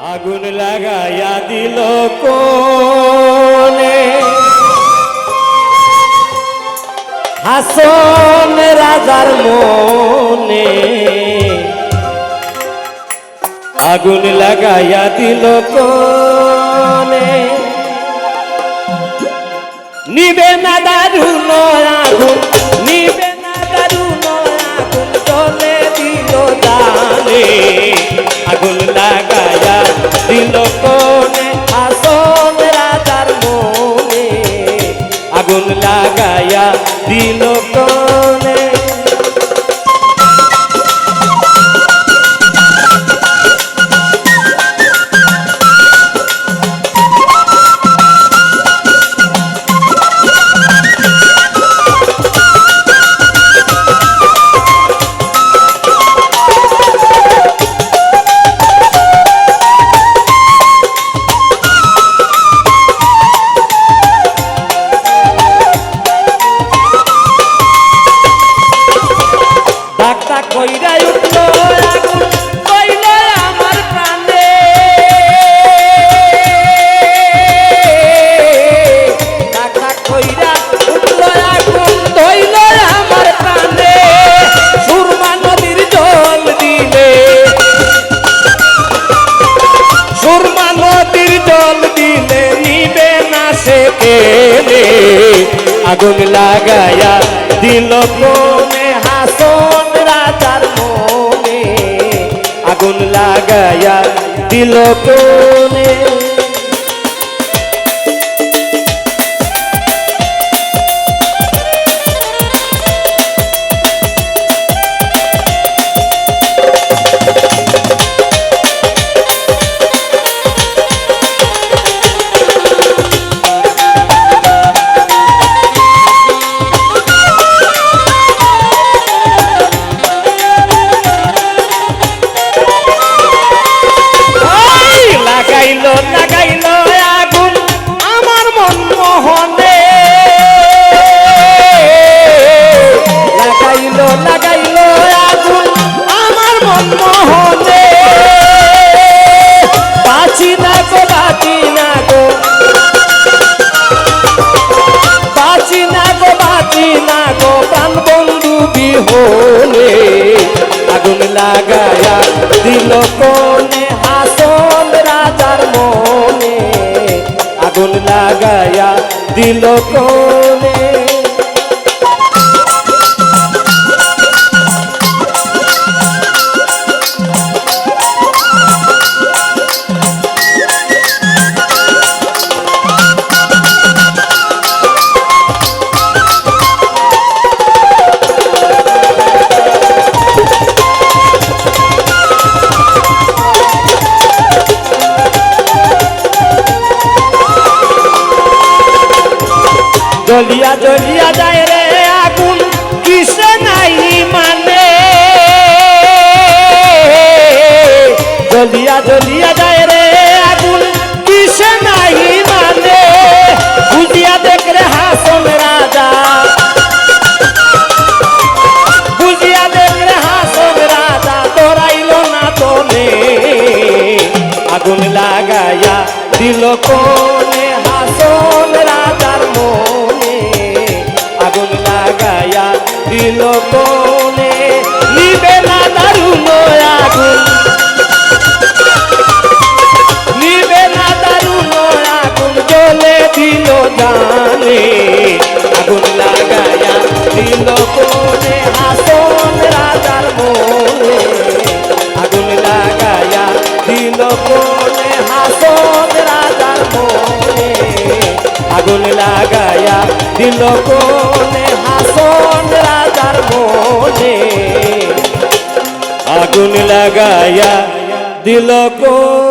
আগুন লাগাইয়া দিল কোনে হাসন রাজার মনে আগুন লাগাইয়া দিল কোনে নিবে না দারুণ আগুন নিবে না দারুণ আগুন চলে দিল জানে আগুন লাগাইয়া দিল কোনে হাসন রাজার মনে আগুন লাগাইয়া দিল কোনে কইরা উঠলো আগুন কইলো আমার প্রাণে টাকা কইরা উঠলো আগুন কইলো আমার প্রাণে সুরমা নদীর জল দিলে সুরমা নদীর জল দিলে নিবে না সে কেনে আগুন লাগাইয়া দিল কোনে হাসন রাজার মনে আগুন লাগাইয়া দিল কোনে লাগাইলো আগুন আমার মন মোহনে লাগাইলো আগুন আমার মন মোহনে বাঁচি না গো বাঁচি না গো বাঁচি না গো বাঁচি না গো প্রাণ বন্ধু বিহনে আগুন লাগায়া দিল কোনে হাসন রাজার মনে আগুন লাগায়া দিল কোনে জ্বলিয়া জ্বলিয়া যায় রে আগুন কিসে নাই মানে জ্বলিয়া জ্বলিয়া যায় রে আগুন কিসে নাই মানে বুঝিয়া দেখ রে হাসন রাজা বুঝিয়া দেখ রে হাসন রাজা তোরাইল না তোনে আগুন লাগাইয়া দিল কোনে হাসন রাজার মনে আগুন লাগাইয়া দিল কোনে নিবে না দারুণ আগুন নিবে না দারুণ আগুন জ্বলে দিল জানে আগুন লাগাইয়া দিল কোনে হাসন রাজার মনে আগুন লাগাইয়া দিল কোনে হাসন রাজার মনে আগুন লাগাইয়া দিল কোনে হাসন রাজার মনে আগুন লাগাইয়া দিল কোনে